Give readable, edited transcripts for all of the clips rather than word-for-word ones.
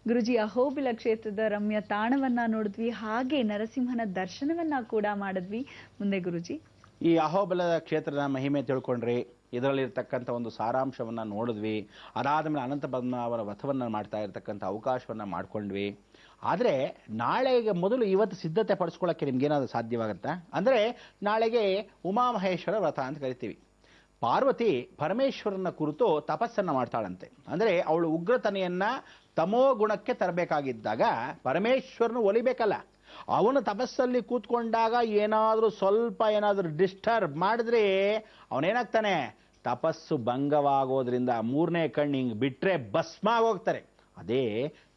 ಗುರುಜಿ, ಅಹೋಬಿಲ ಕ್ಷೇತ್ರದ ರಮ್ಯ ತಾಣವನ್ನ ನೋಡಿದ್ವಿ, ಹಾಗೆ ನರಸಿಂಹನ ದರ್ಶನವನ್ನ ಕೂಡ ಮಾಡಿದ್ವಿ. ಮುಂದೆ ಗುರುಜಿ, ಈ ಅಹೋಬಲ ಕ್ಷೇತ್ರದ ಮಹಿಮೆ ತಿಳ್ಕೊಂಡ್ರಿ, ಇದರಲ್ಲಿರ್ತಕ್ಕಂಥ ಒಂದು ಸಾರಾಂಶವನ್ನ ನೋಡಿದ್ವಿ. ಅದಾದ್ಮೇಲೆ ಅನಂತ ಪದ್ಮನಾಭರ ವ್ರತವನ್ನ ಮಾಡ್ತಾ ಇರತಕ್ಕಂಥ ಅವಕಾಶವನ್ನ ಮಾಡ್ಕೊಂಡ್ವಿ. ಆದರೆ ನಾಳೆಗೆ ಮೊದಲು ಇವತ್ತು ಸಿದ್ಧತೆ ಪಡಿಸ್ಕೊಳ್ಳೋಕ್ಕೆ ನಿಮ್ಗೇನಾದ್ರೂ ಸಾಧ್ಯವಾಗತ್ತಾ ಅಂದರೆ, ನಾಳೆಗೆ ಉಮಾಮಹೇಶ್ವರ ವ್ರತ ಅಂತ ಕರಿತೀವಿ. ಪಾರ್ವತಿ ಪರಮೇಶ್ವರನ ಕುರಿತು ತಪಸ್ಸನ್ನ ಮಾಡ್ತಾಳಂತೆ. ಅಂದರೆ ಅವಳು ಉಗ್ರತನೆಯನ್ನ ತಮೋ ಗುಣಕ್ಕೆ ತರಬೇಕಾಗಿದ್ದಾಗ ಪರಮೇಶ್ವರನು ಒಲಿಬೇಕಲ್ಲ. ಅವನು ತಪಸ್ಸಲ್ಲಿ ಕೂತ್ಕೊಂಡಾಗ ಸ್ವಲ್ಪ ಏನಾದರೂ ಡಿಸ್ಟರ್ಬ್ ಮಾಡಿದ್ರೆ ಅವನೇನಾಗ್ತಾನೆ, ತಪಸ್ಸು ಭಂಗವಾಗೋದ್ರಿಂದ ಮೂರನೇ ಕಣ್ಣು ಹಿಂಗೆ ಬಿಟ್ರೆ ಭಸ್ಮ ಆಗೋಗ್ತಾರೆ. ಅದೇ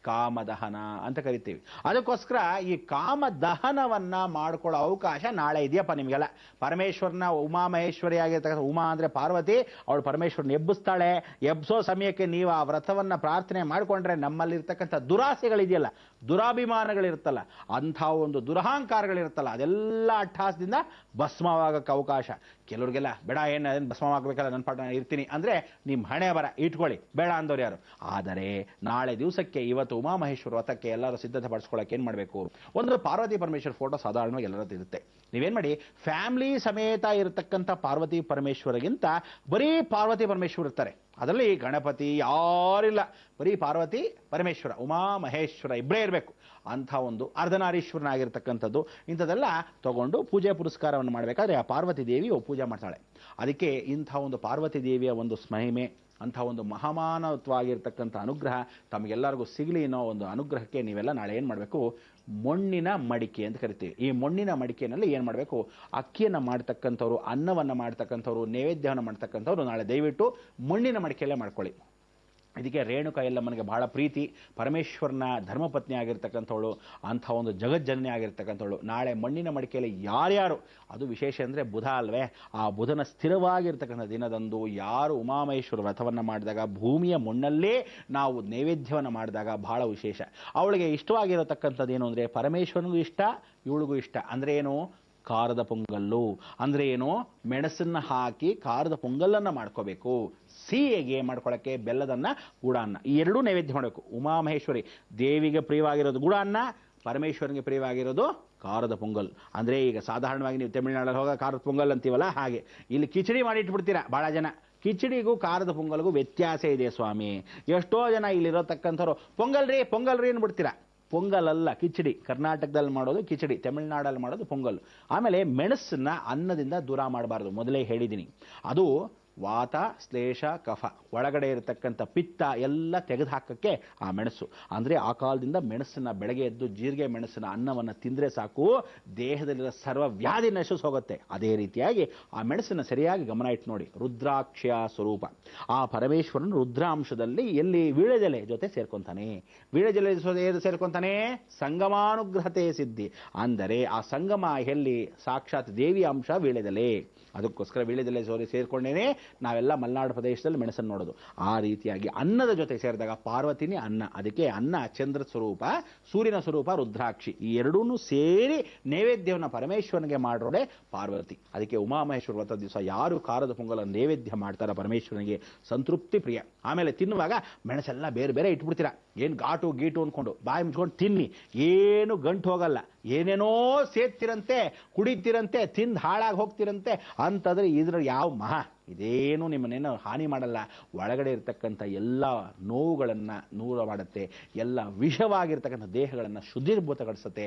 ಕಾಮದಹನ ಅಂತ ಕರಿತೀವಿ. ಅದಕ್ಕೋಸ್ಕರ ಈ ಕಾಮದಹನವನ್ನ ಮಾಡ್ಕೊಳ್ಳೋ ಅವಕಾಶ ನಾಳೆ ಇದೆಯಪ್ಪ ನಿಮಗೆಲ್ಲ. ಪರಮೇಶ್ವರನ ಉಮಾಮಹೇಶ್ವರಿ ಆಗಿರ್ತಕ್ಕಂಥ ಉಮಾ ಅಂದ್ರೆ ಪಾರ್ವತಿ, ಅವಳು ಪರಮೇಶ್ವರನ ಎಬ್ಬಿಸ್ತಾಳೆ. ಎಬ್ಸೋ ಸಮಯಕ್ಕೆ ನೀವು ಆ ವ್ರತವನ್ನ ಪ್ರಾರ್ಥನೆ ಮಾಡಿಕೊಂಡ್ರೆ ನಮ್ಮಲ್ಲಿರ್ತಕ್ಕಂಥ ದುರಾಸೆಗಳಿದೆಯಲ್ಲ, ದುರಾಭಿಮಾನಗಳಿರುತ್ತಲ್ಲ, ಅಂಥ ಒಂದು ದುರಹಂಕಾರಗಳಿರುತ್ತಲ್ಲ, ಅದೆಲ್ಲ ಅಟ್ಟಹಾಸದಿಂದ ಭಸ್ಮವಾಗಕ್ಕೆ ಅವಕಾಶ. ಕೆಲವ್ರಿಗೆಲ್ಲ ಬೇಡ, ಏನು ಭಸ್ಮವಾಗಬೇಕಲ್ಲ, ನನ್ನ ಪಾಠ ಇರ್ತೀನಿ ಅಂದ್ರೆ ನಿಮ್ಮ ಹಣೆ ಬರ ಇಟ್ಕೊಳ್ಳಿ, ಬೇಡ ಅಂದವ್ರು ಯಾರು. ಆದರೆ ನಾಳೆ ದಿವಸಕ್ಕೆ ಇವತ್ತು ಉಮಾಮಹೇಶ್ವರ ವ್ರತಕ್ಕೆ ಎಲ್ಲರೂ ಸಿದ್ಧತೆ ಪಡಿಸ್ಕೊಳ್ಳೋಕೆ ಏನು ಮಾಡಬೇಕು, ಒಂದು ಪಾರ್ವತಿ ಪರಮೇಶ್ವರ ಫೋಟೋ ಸಾಧಾರಣವಾಗಿ ಎಲ್ಲರದ್ದು ಇರುತ್ತೆ. ನೀವೇನು ಮಾಡಿ, ಫ್ಯಾಮಿಲಿ ಸಮೇತ ಇರತಕ್ಕಂಥ ಪಾರ್ವತಿ ಪರಮೇಶ್ವರಗಿಂತ ಬರೀ ಪಾರ್ವತಿ ಪರಮೇಶ್ವರ ಇರ್ತಾರೆ. ಅದರಲ್ಲಿ ಗಣಪತಿ ಯಾರಿಲ್ಲ, ಬರೀ ಪಾರ್ವತಿ ಪರಮೇಶ್ವರ ಉಮಾಮಹೇಶ್ವರ ಇಬ್ಬರೇ ಇರಬೇಕು. ಅಂಥ ಒಂದು ಅರ್ಧನಾರೀಶ್ವರನಾಗಿರ್ತಕ್ಕಂಥದ್ದು ಇಂಥದ್ದೆಲ್ಲ ತಗೊಂಡು ಪೂಜೆ ಪುರಸ್ಕಾರವನ್ನು ಮಾಡಬೇಕಾದ್ರೆ ಆ ಪಾರ್ವತಿ ದೇವಿಯು ಪೂಜೆ ಮಾಡ್ತಾಳೆ. ಅದಕ್ಕೆ ಇಂಥ ಒಂದು ಪಾರ್ವತಿ ದೇವಿಯ ಒಂದು ಮಹಿಮೆ, ಅಂಥ ಒಂದು ಮಹಾಮಾನವತ್ವಾಗಿರ್ತಕ್ಕಂಥ ಅನುಗ್ರಹ ತಮಗೆಲ್ಲರಿಗೂ ಸಿಗಲಿ ಅನ್ನೋ ಒಂದು ಅನುಗ್ರಹಕ್ಕೆ ನೀವೆಲ್ಲ ನಾಳೆ ಏನು ಮಾಡಬೇಕು, ಮಣ್ಣಿನ ಮಡಿಕೆ ಅಂತ ಕರಿತೀವಿ. ಈ ಮಣ್ಣಿನ ಮಡಿಕೆಯಲ್ಲಿ ಏನು ಮಾಡಬೇಕು, ಅಕ್ಕಿಯನ್ನು ಮಾಡ್ತಕ್ಕಂಥವ್ರು, ಅನ್ನವನ್ನು ಮಾಡ್ತಕ್ಕಂಥವ್ರು, ನೈವೇದ್ಯವನ್ನು ಮಾಡ್ತಕ್ಕಂಥವ್ರು ನಾಳೆ ದಯವಿಟ್ಟು ಮಣ್ಣಿನ ಮಡಿಕೆಯಲ್ಲೇ ಮಾಡ್ಕೊಳ್ಳಿ. ಇದಕ್ಕೆ ರೇಣುಕಾ ಎಲ್ಲಮ್ಮನಿಗೆ ಬಹಳ ಪ್ರೀತಿ. ಪರಮೇಶ್ವರನ ಧರ್ಮಪತ್ನಿ ಆಗಿರ್ತಕ್ಕಂಥವಳು, ಅಂಥ ಒಂದು ಜಗಜ್ಜನನಿ ಆಗಿರ್ತಕ್ಕಂಥವಳು. ನಾಳೆ ಮಣ್ಣಿನ ಮಡಿಕೆಯಲ್ಲಿ ಯಾರ್ಯಾರು, ಅದು ವಿಶೇಷ ಅಂದರೆ ಬುಧ ಅಲ್ವೇ, ಆ ಬುಧನ ಸ್ಥಿರವಾಗಿರ್ತಕ್ಕಂಥ ದಿನದಂದು ಯಾರು ಉಮಾಮಹೇಶ್ವರ ವ್ರತವನ್ನು ಮಾಡಿದಾಗ ಭೂಮಿಯ ಮಣ್ಣಲ್ಲೇ ನಾವು ನೈವೇದ್ಯವನ್ನು ಮಾಡಿದಾಗ ಬಹಳ ವಿಶೇಷ. ಅವಳಿಗೆ ಇಷ್ಟವಾಗಿರತಕ್ಕಂಥದ್ದು ಏನು ಅಂದರೆ, ಪರಮೇಶ್ವರನಿಗೂ ಇಷ್ಟ, ಇವಳಿಗೂ ಇಷ್ಟ. ಅಂದರೆ ಏನು, ಖಾರದ ಪೊಂಗಲ್ಲು. ಅಂದರೆ ಏನು, ಮೆಣಸನ್ನ ಹಾಕಿ ಖಾರದ ಪೊಂಗಲ್ಲನ್ನು ಮಾಡ್ಕೋಬೇಕು. ಸಿಹಿಗೆ ಮಾಡ್ಕೊಳ್ಳೋಕ್ಕೆ ಬೆಲ್ಲದನ್ನ, ಗುಡಾನ್ನ, ಈ ಎರಡೂ ನೈವೇದ್ಯ ಮಾಡಬೇಕು. ಉಮಾಮಹೇಶ್ವರಿ ದೇವಿಗೆ ಪ್ರಿಯವಾಗಿರೋದು ಗುಡಾನ್ನ, ಪರಮೇಶ್ವರನಿಗೆ ಪ್ರಿಯವಾಗಿರೋದು ಖಾರದ ಪೊಂಗಲ್. ಅಂದರೆ ಈಗ ಸಾಧಾರಣವಾಗಿ ನೀವು ತಮಿಳುನಾಡಲ್ಲಿ ಹೋಗ ಖಾರದ ಪೊಂಗಲ್ ಅಂತೀವಲ್ಲ, ಹಾಗೆ ಇಲ್ಲಿ ಕಿಚಡಿ ಮಾಡಿ ಇಟ್ಬಿಡ್ತೀರಾ ಭಾಳ ಜನ. ಕಿಚಡಿಗೂ ಖಾರದ ಪೊಂಗಲ್ಗೂ ವ್ಯತ್ಯಾಸ ಇದೆ ಸ್ವಾಮಿ. ಎಷ್ಟೋ ಜನ ಇಲ್ಲಿರೋತಕ್ಕಂಥವ್ರು ಪೊಂಗಲ್ ರೀ ಅಂದ್ಬಿಡ್ತೀರಾ. ಪೊಂಗಲ್ ಅಲ್ಲ, ಕಿಚಡಿ. ಕರ್ನಾಟಕದಲ್ಲಿ ಮಾಡೋದು ಕಿಚಡಿ, ತಮಿಳುನಾಡಲ್ಲಿ ಮಾಡೋದು ಪೊಂಗಲ್. ಆಮೇಲೆ ಮೆಣಸನ್ನ ಅನ್ನದಿಂದ ದೂರ ಮಾಡಬಾರ್ದು, ಮೊದಲೇ ಹೇಳಿದ್ದೀನಿ. ಅದು ವಾತ ಶ್ಲೇಷ ಕಫ, ಒಳಗಡೆ ಇರತಕ್ಕಂಥ ಪಿತ್ತ ಎಲ್ಲ ತೆಗೆದು ಹಾಕಕ್ಕೆ ಆ ಮೆಣಸು. ಅಂದರೆ ಆ ಕಾಲದಿಂದ ಮೆಣಸನ್ನ ಬೆಳಗ್ಗೆ ಎದ್ದು ಜೀರಿಗೆ ಮೆಣಸನ್ನ ಅನ್ನವನ್ನು ತಿಂದರೆ ಸಾಕು, ದೇಹದಲ್ಲಿರೋ ಸರ್ವ ವ್ಯಾಧಿ ನಶಿಸಿ ಹೋಗುತ್ತೆ. ಅದೇ ರೀತಿಯಾಗಿ ಆ ಮೆಣಸನ್ನು ಸರಿಯಾಗಿ ಗಮನ ಇಟ್ಟು ನೋಡಿ. ರುದ್ರಾಕ್ಷಿಯ ಸ್ವರೂಪ ಆ ಪರಮೇಶ್ವರನ ರುದ್ರಾಂಶದಲ್ಲಿ ಎಲ್ಲಿ ವೀಳ್ಯದೆಲೆ ಜೊತೆ ಸೇರ್ಕೊಂತಾನೆ. ವೀಳ್ಯದೆಲೆ ಸೇರ್ಕೊಂತಾನೆ, ಸಂಗಮಾನುಗ್ರಹತೆ ಸಿದ್ಧಿ. ಅಂದರೆ ಆ ಸಂಗಮ ಎಲ್ಲಿ, ಸಾಕ್ಷಾತ್ ದೇವಿ ಅಂಶ ವೀಳ್ಯದೆಲೆ. ಅದಕ್ಕೋಸ್ಕರ ವೀಳ್ಯದೆಲೆ ಸೇರ್ಕೊಂಡೇನೆ ನಾವೆಲ್ಲ ಮಲೆನಾಡು ಪ್ರದೇಶದಲ್ಲಿ ಮೆಣಸನ್ನು ನೋಡೋದು. ಆ ರೀತಿಯಾಗಿ ಅನ್ನದ ಜೊತೆ ಸೇರಿದಾಗ ಪಾರ್ವತಿನಿ ಅನ್ನ. ಅದಕ್ಕೆ ಅನ್ನ ಚಂದ್ರ ಸ್ವರೂಪ, ಸೂರ್ಯನ ಸ್ವರೂಪ ರುದ್ರಾಕ್ಷಿ. ಈ ಎರಡೂ ಸೇರಿ ನೈವೇದ್ಯವನ್ನು ಪರಮೇಶ್ವರನಿಗೆ ಮಾಡೋದೇ ಪಾರ್ವತಿ. ಅದಕ್ಕೆ ಉಮಾಮಹೇಶ್ವರ ವ್ರತ ದಿವಸ ಯಾರು ಖಾರದ ಪೊಂಗಲನ್ನು ನೈವೇದ್ಯ ಮಾಡ್ತಾರ ಪರಮೇಶ್ವರನಿಗೆ ಸಂತೃಪ್ತಿ ಪ್ರಿಯ. ಆಮೇಲೆ ತಿನ್ನುವಾಗ ಮೆಣಸೆಲ್ಲ ಬೇರೆ ಬೇರೆ ಇಟ್ಬಿಡ್ತೀರಾ, ಏನು ಘಾಟು ಗೀಟು ಅಂದ್ಕೊಂಡು ಬಾಯಿ ಮುಚ್ಕೊಂಡು ತಿನ್ನಿ, ಏನು ಗಂಟು ಹೋಗಲ್ಲ. ಏನೇನೋ ಸೇರ್ತಿರಂತೆ, ಕುಡಿತಿರಂತೆ, ತಿಂದು ಹಾಳಾಗಿ ಹೋಗ್ತಿರಂತೆ ಅಂತಂದ್ರೆ ಇದ್ರ ಯಾವ ಮಹಾ ಇದೇನು ನಿಮ್ಮನ್ನೇನು ಹಾನಿ ಮಾಡಲ್ಲ. ಒಳಗಡೆ ಇರ್ತಕ್ಕಂಥ ಎಲ್ಲ ನೋವುಗಳನ್ನು ದೂರ ಮಾಡುತ್ತೆ, ಎಲ್ಲ ವಿಷವಾಗಿರ್ತಕ್ಕಂಥ ದೇಹಗಳನ್ನು ಶುದ್ಧೀಭೂತಗೊಳಿಸುತ್ತೆ.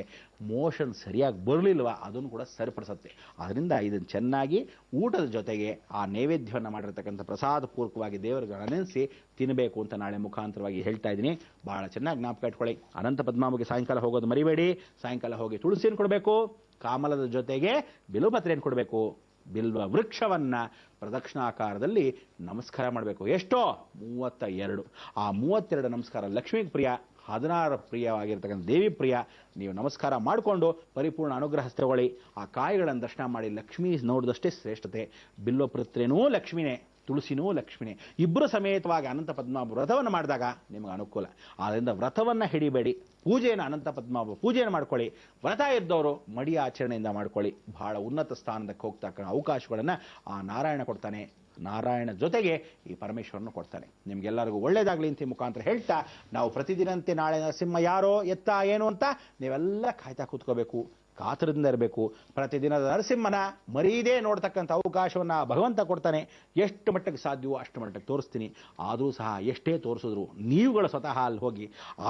ಮೋಷನ್ ಸರಿಯಾಗಿ ಬರಲಿಲ್ವ ಅದನ್ನು ಕೂಡ ಸರಿಪಡಿಸುತ್ತೆ. ಅದರಿಂದ ಇದನ್ನು ಚೆನ್ನಾಗಿ ಊಟದ ಜೊತೆಗೆ ಆ ನೈವೇದ್ಯವನ್ನು ಮಾಡಿರ್ತಕ್ಕಂಥ ಪ್ರಸಾದ ಪೂರ್ವಕವಾಗಿ ದೇವರುಗಳ ನೆನೆಸಿ ತಿನ್ನಬೇಕು ಅಂತ ನಾಳೆ ಮುಖಾಂತರವಾಗಿ ಹೇಳ್ತಾ ಇದ್ದೀನಿ. ಬಹಳ ಚೆನ್ನಾಗಿ ಜ್ಞಾಪಕ ಇಟ್ಕೊಳ್ಳಿ. ಅನಂತ ಪದ್ಮಾವತಿಗೆ ಸಾಯಂಕಾಲ ಹೋಗೋದು ಮರಿಬೇಡಿ. ಸಾಯಂಕಾಲ ಹೋಗಿ ತುಳಸಿಯನ್ನು ಕೊಡಬೇಕು, ಕಾಮಲದ ಜೊತೆಗೆ ಬಿಲ್ವಪತ್ರೆಯನ್ನು ಕೊಡಬೇಕು. ಬಿಲ್ವ ವೃಕ್ಷವನ್ನ ಪ್ರದಕ್ಷಿಣಾಕಾರದಲ್ಲಿ ನಮಸ್ಕಾರ ಮಾಡಬೇಕು. ಎಷ್ಟೋ 32. ಆ 32 ನಮಸ್ಕಾರ ಲಕ್ಷ್ಮೀಗೆ ಪ್ರಿಯ, 16 ಪ್ರಿಯವಾಗಿರ್ತಕ್ಕಂಥ ದೇವಿ ಪ್ರಿಯ. ನೀವು ನಮಸ್ಕಾರ ಮಾಡಿಕೊಂಡು ಪರಿಪೂರ್ಣ ಅನುಗ್ರಹ ತಗೊಳ್ಳಿ. ಆ ಕಾಯಿಗಳನ್ನು ದರ್ಶನ ಮಾಡಿ ಲಕ್ಷ್ಮೀ ನೋಡಿದಷ್ಟೇ ಶ್ರೇಷ್ಠತೆ. ಬಿಲ್ವಪತ್ರೆನೂ ಲಕ್ಷ್ಮಿನೇ, ತುಳಸಿನೂ ಲಕ್ಷ್ಮಿನೇ. ಇಬ್ಬರು ಸಮೇತವಾಗಿ ಅನಂತ ಪದ್ಮನಾಭ ವ್ರತವನ್ನು ಮಾಡಿದಾಗ ನಿಮಗೆ ಅನುಕೂಲ. ಆದ್ದರಿಂದ ವ್ರತವನ್ನು ಹಿಡಿಬೇಡಿ, ಪೂಜೆಯನ್ನು ಅನಂತ ಪದ್ಮನಾಭ ಪೂಜೆಯನ್ನು ಮಾಡ್ಕೊಳ್ಳಿ. ವ್ರತ ಇದ್ದವರು ಮಡಿ ಆಚರಣೆಯಿಂದ ಮಾಡ್ಕೊಳ್ಳಿ. ಬಹಳ ಉನ್ನತ ಸ್ಥಾನದಕ್ಕೆ ಹೋಗ್ತಕ್ಕ ಅವಕಾಶಗಳನ್ನು ಆ ನಾರಾಯಣ ಕೊಡ್ತಾನೆ. ನಾರಾಯಣ ಜೊತೆಗೆ ಈ ಪರಮೇಶ್ವರನು ಕೊಡ್ತಾನೆ. ನಿಮ್ಗೆಲ್ಲರಿಗೂ ಒಳ್ಳೇದಾಗ್ಲಿ ಅಂತ ಮುಖಾಂತರ ಹೇಳ್ತಾ ನಾವು ಪ್ರತಿದಿನಂತೆ ನಾಳೆ ನರಸಿಂಹ ಯಾರೋ ಎತ್ತ ಏನು ಅಂತ ನೀವೆಲ್ಲ ಕಾಯ್ತಾ ಕೂತ್ಕೋಬೇಕು, ಕಾತರದಿಂದ ಇರಬೇಕು. ಪ್ರತಿದಿನದ ನರಸಿಂಹನ ಮರೀದೇ ನೋಡ್ತಕ್ಕಂಥ ಅವಕಾಶವನ್ನು ಭಗವಂತ ಕೊಡ್ತಾನೆ. ಎಷ್ಟು ಮಟ್ಟಕ್ಕೆ ಸಾಧ್ಯವೋ ಅಷ್ಟು ಮಟ್ಟಕ್ಕೆ ತೋರಿಸ್ತೀನಿ. ಆದರೂ ಸಹ ಎಷ್ಟೇ ತೋರಿಸಿದ್ರು ನೀವುಗಳು ಸ್ವತಃ ಅಲ್ಲಿ ಹೋಗಿ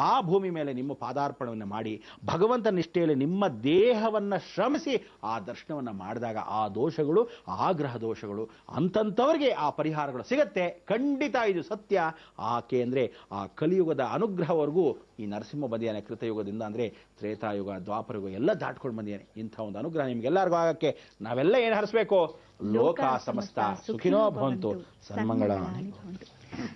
ಆ ಭೂಮಿ ಮೇಲೆ ನಿಮ್ಮ ಪಾದಾರ್ಪಣವನ್ನು ಮಾಡಿ ಭಗವಂತ ನಿಷ್ಠೆಯಲ್ಲಿ ನಿಮ್ಮ ದೇಹವನ್ನು ಶ್ರಮಿಸಿ ಆ ದರ್ಶನವನ್ನು ಮಾಡಿದಾಗ ಆ ದೋಷಗಳು, ಆಗ್ರಹ ದೋಷಗಳು ಅಂತಂಥವ್ರಿಗೆ ಆ ಪರಿಹಾರಗಳು ಸಿಗತ್ತೆ. ಖಂಡಿತ ಇದು ಸತ್ಯ. ಆಕೆ ಅಂದರೆ ಆ ಕಲಿಯುಗದ ಅನುಗ್ರಹವರೆಗೂ ಈ ನರಸಿಂಹ ಬಂದಿಯಾನೆ. ಕೃತಯುಗದಿಂದ ಅಂದರೆ ತ್ರೇತಾಯುಗ, ದ್ವಾಪರಯುಗ ಎಲ್ಲ ದಾಟ್ಕೊಂಡು ಬಂದಿಯಾನೆ. ಇಂಥ ಒಂದು ಅನುಗ್ರಹ ನಿಮ್ಗೆಲ್ಲರಿಗೂ ಆಗಕ್ಕೆ ನಾವೆಲ್ಲ ಏನು ಹರಿಸ್ಬೇಕು? ಲೋಕ ಸಮಸ್ತ ಸುಖಿನೋ ಭವಂತು, ಸನ್ಮಂಗಳಾನಿ ಭವಂತು.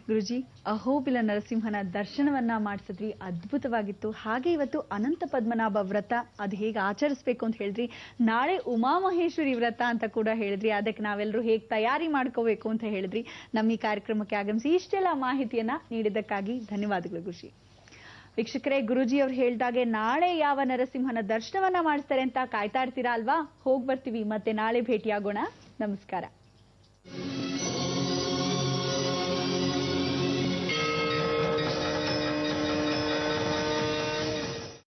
ಗುರುಜಿ, ಅಹೋಬಿಲ ನರಸಿಂಹನ ದರ್ಶನವನ್ನ ಮಾಡಿಸಿದ್ವಿ, ಅದ್ಭುತವಾಗಿತ್ತು. ಹಾಗೆ ಇವತ್ತು ಅನಂತ ಪದ್ಮನಾಭ ವ್ರತ ಅದು ಹೇಗೆ ಆಚರಿಸ್ಬೇಕು ಅಂತ ಹೇಳಿದ್ರಿ. ನಾಳೆ ಉಮಾಮಹೇಶ್ವರಿ ವ್ರತ ಅಂತ ಕೂಡ ಹೇಳಿದ್ರಿ. ಅದಕ್ಕೆ ನಾವೆಲ್ಲರೂ ಹೇಗೆ ತಯಾರಿ ಮಾಡ್ಕೋಬೇಕು ಅಂತ ಹೇಳಿದ್ರಿ. ನಮ್ಮ ಈ ಕಾರ್ಯಕ್ರಮಕ್ಕೆ ಆಗಮಿಸಿ ಇಷ್ಟೆಲ್ಲ ಮಾಹಿತಿಯನ್ನ ನೀಡಿದ್ದಕ್ಕಾಗಿ ಧನ್ಯವಾದಗಳು ಗುರುಜಿ. ವೀಕ್ಷಕರೇ, ಗುರುಜಿ ಅವ್ರು ಹೇಳ್ದಾಗೆ ನಾಳೆ ಯಾವ ನರಸಿಂಹನ ದರ್ಶನವನ್ನ ಮಾಡಿಸ್ತಾರೆ ಅಂತ ಕಾಯ್ತಾ ಇರ್ತೀರಾ ಅಲ್ವಾ? ಹೋಗ್ ಬರ್ತೀವಿ. ಮತ್ತೆ ನಾಳೆ ಭೇಟಿಯಾಗೋಣ. ನಮಸ್ಕಾರ.